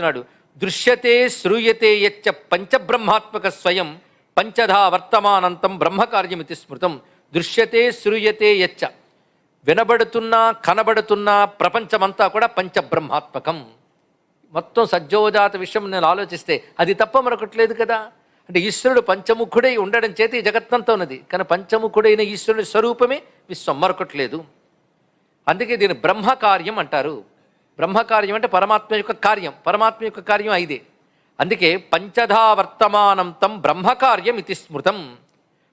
చెప్తున్నాడు. దృశ్యతే శ్రూయతే యచ్చ పంచబ్రహ్మాత్మక స్వయం పంచధా వర్తమానంతం బ్రహ్మకార్యమితి స్మృతం. దృశ్యతే శ్రూయతే యచ్చ, వినబడుతున్నా కనబడుతున్నా ప్రపంచమంతా కూడా పంచబ్రహ్మాత్మకం. మొత్తం సజ్జోజాత విషయం నేను ఆలోచిస్తే అది తప్ప మరొకటి లేదు కదా. అంటే ఈశ్వరుడు పంచముఖుడై ఉండడం చేతి ఈ జగత్తంతా ఉన్నది. కానీ పంచముఖుడైన ఈశ్వరుడి స్వరూపమే విశ్వం, మరొకటి లేదు. అందుకే దీన్ని బ్రహ్మకార్యం అంటారు. బ్రహ్మకార్యం అంటే పరమాత్మ యొక్క కార్యం. పరమాత్మ యొక్క కార్యం ఐదే. అందుకే పంచధా వర్తమానంతం బ్రహ్మకార్యం ఇది స్మృతం.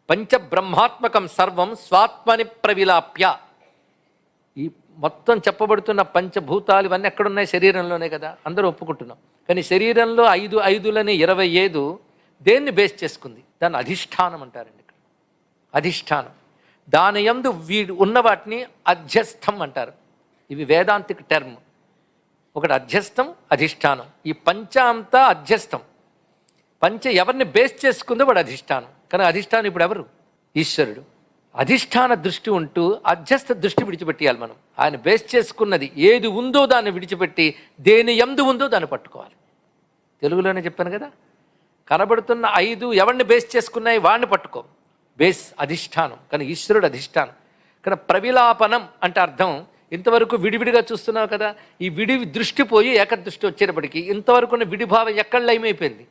పంచబ్రహ్మాత్మకం సర్వం స్వాత్మని ప్రవిలాప్య. ఈ మొత్తం చెప్పబడుతున్న పంచభూతాలు ఇవన్నీ ఎక్కడున్నాయి? శరీరంలోనే కదా, అందరూ ఒప్పుకుంటున్నాం. కానీ శరీరంలో 5 25 దేన్ని బేస్ చేసుకుంది? దాన్ని అధిష్టానం అంటారండి. ఇక్కడ అధిష్టానం. దాని యందు ఉన్న వాటిని అధ్యస్థం అంటారు. ఇవి వేదాంతిక టర్మ్. ఒకటి అధ్యస్థం, అధిష్టానం. ఈ పంచ అంతా అధ్యస్థం. పంచ ఎవరిని బేస్ చేసుకుందో వాడు అధిష్టానం. కానీ అధిష్టానం ఇప్పుడు ఎవరు? ఈశ్వరుడు. అధిష్టాన దృష్టి ఉంటూ అధ్యస్థ దృష్టి విడిచిపెట్టేయాలి మనం. ఆయన బేస్ చేసుకున్నది ఏది ఉందో దాన్ని విడిచిపెట్టి దేని యందు ఉందో దాన్ని పట్టుకోవాలి. తెలుగులోనే చెప్పాను కదా, కనబడుతున్న 5 ఎవరిని బేస్ చేసుకున్నాయి వాడిని పట్టుకో. బేస్ అధిష్టానం. కానీ ఈశ్వరుడు అధిష్టానం. కానీ ప్రవిలాపనం అంటే అర్థం ఇంతవరకు విడివిడిగా చూస్తున్నావు కదా, ఈ విడి దృష్టి పోయి ఏకదృష్టి వచ్చేటప్పటికి ఇంతవరకు విడిభావం ఎక్కడ లయమైపోయింది?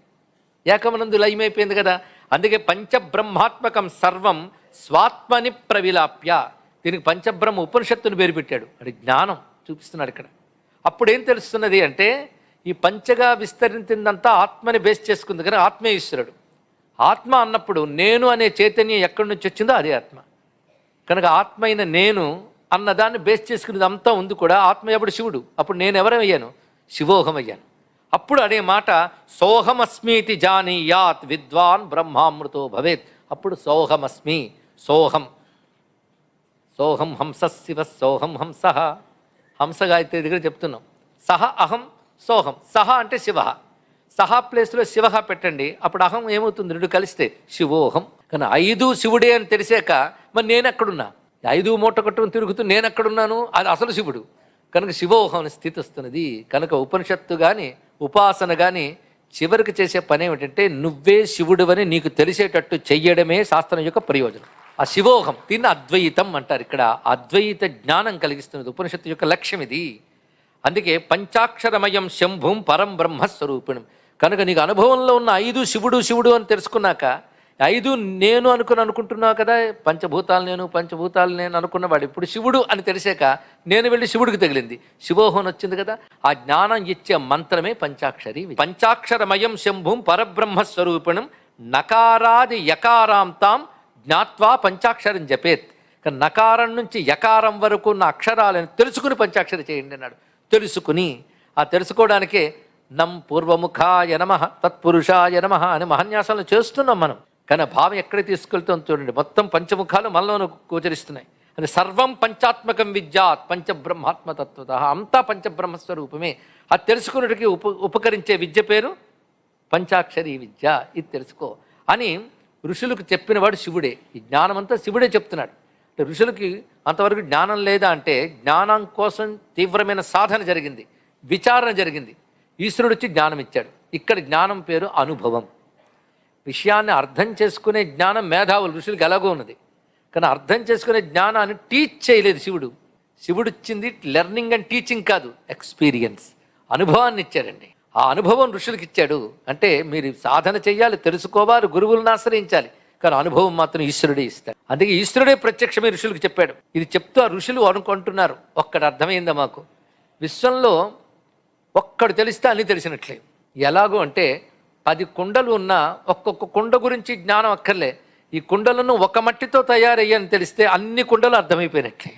ఏకమనందు లయమైపోయింది కదా. అందుకే పంచబ్రహ్మాత్మకం సర్వం స్వాత్మని ప్రవిలాప్య. దీనికి పంచబ్రహ్మ ఉపనిషత్తుని పేరు పెట్టాడు. అది జ్ఞానం చూపిస్తున్నాడు ఇక్కడ. అప్పుడేం తెలుస్తున్నది అంటే ఈ పంచగా విస్తరించిందంతా ఆత్మని బేస్ చేసుకుంది. కానీ ఆత్మే ఈశ్వరుడు. ఆత్మ అన్నప్పుడు నేను అనే చైతన్యం ఎక్కడి నుంచి వచ్చిందో అదే ఆత్మ. కనుక ఆత్మ అయిన నేను అన్నదాన్ని బేస్ చేసుకునేది అంతా ఉంది కూడా. ఆత్మ ఎప్పుడు శివుడు. అప్పుడు నేను ఎవరమయ్యాను? శివోహం అయ్యాను. అప్పుడు అనే మాట సోహమస్మీతి జానీయాత్ విద్వాన్ బ్రహ్మామృతో భవేత్. అప్పుడు సోహమస్మి. సోహం సోహం హంస శివ సోహం హంస. హంసగా అయితే దగ్గర చెప్తున్నాం. సహ అహం సోహం. సహ అంటే శివ. సహ ప్లేస్లో శివ పెట్టండి. అప్పుడు అహం ఏమవుతుంది? 2 కలిస్తే శివోహం. కానీ 5 శివుడే అని తెలిసాక మరి నేను ఎక్కడున్నా? 5 మూట కట్టుకుని తిరుగుతూ నేను ఎక్కడున్నాను? అది అసలు శివుడు. కనుక శివోహం అనే స్థితి వస్తున్నది. కనుక ఉపనిషత్తు కానీ ఉపాసన కానీ చివరికి చేసే పని ఏమిటంటే నువ్వే శివుడువని నీకు తెలిసేటట్టు చెయ్యడమే శాస్త్రం యొక్క ప్రయోజనం. ఆ శివోహం, దీన్ని అద్వైతం అంటారు. ఇక్కడ అద్వైత జ్ఞానం కలిగిస్తున్నది ఉపనిషత్తు యొక్క లక్ష్యం ఇది. అందుకే పంచాక్షరమయం శంభుం పరం బ్రహ్మస్వరూపిణం. కనుక నీకు అనుభవంలో ఉన్న 5 శివుడు శివుడు అని తెలుసుకున్నాక 5 నేను అనుకుంటున్నావు కదా. పంచభూతాలు నేను అనుకున్నవాడు ఇప్పుడు శివుడు అని తెలిసాక నేను వెళ్ళి శివుడికి తగిలింది. శివోహం వచ్చింది కదా. ఆ జ్ఞానం ఇచ్చే మంత్రమే పంచాక్షరి. పంచాక్షరమయం శంభుం పరబ్రహ్మస్వరూపిణం నకారాది యకారాంతాం జ్ఞాత్వా పంచాక్షరం జపేత్. నకారం నుంచి యకారం వరకు ఉన్న అక్షరాలను తెలుసుకుని పంచాక్షరి చేయండి అన్నాడు. తెలుసుకుని, ఆ తెలుసుకోవడానికే నం పూర్వముఖాయ నమః తత్పురుషాయ నమః అని మహాన్యాసాలను చేస్తున్నాం మనం. కానీ భావం ఎక్కడ తీసుకెళ్తాం చూడండి. మొత్తం పంచముఖాలు మనలోనూ గోచరిస్తున్నాయి. అది సర్వం పంచాత్మకం విద్యాత్ పంచబ్రహ్మాత్మతత్వత. అంతా పంచబ్రహ్మస్వరూపమే. అది తెలుసుకున్నటికి ఉపకరించే విద్య పేరు పంచాక్షరి విద్య. ఇది తెలుసుకో అని ఋషులకు చెప్పినవాడు శివుడే. ఈ జ్ఞానం అంతా శివుడే చెప్తున్నాడు. అంటే ఋషులకి అంతవరకు జ్ఞానం లేదా అంటే జ్ఞానం కోసం తీవ్రమైన సాధన జరిగింది, విచారణ జరిగింది. ఈశ్వరుడు వచ్చి జ్ఞానం ఇచ్చాడు. ఇక్కడ జ్ఞానం పేరు అనుభవం. విషయాన్ని అర్థం చేసుకునే జ్ఞానం మేధావులు ఋషులకు ఎలాగో ఉన్నది. కానీ అర్థం చేసుకునే జ్ఞానాన్ని టీచ్ చేయలేదు శివుడు. శివుడు ఇచ్చింది లెర్నింగ్ అండ్ టీచింగ్ కాదు, ఎక్స్పీరియన్స్, అనుభవాన్ని ఇచ్చాడండి. ఆ అనుభవం ఋషులకు ఇచ్చాడు. అంటే మీరు సాధన చెయ్యాలి, తెలుసుకోవాలి, గురువులను ఆశ్రయించాలి. కానీ అనుభవం మాత్రం ఈశ్వరుడే ఇస్తాడు. అందుకే ఈశ్వరుడే ప్రత్యక్షమే ఋషులకు చెప్పాడు. ఇది చెప్తూ ఆ ఋషులు అనుకుంటున్నారు. ఒక్కటి అర్థమైందా మాకు? విశ్వంలో ఒక్కడు తెలిస్తే అన్నీ తెలిసినట్లే. ఎలాగో అంటే 10 కుండలు ఉన్నా ఒక్కొక్క కుండ గురించి జ్ఞానం అక్కర్లే. ఈ కుండలను ఒక మట్టితో తయారయ్యని తెలిస్తే అన్ని కుండలు అర్థమైపోయినట్లే.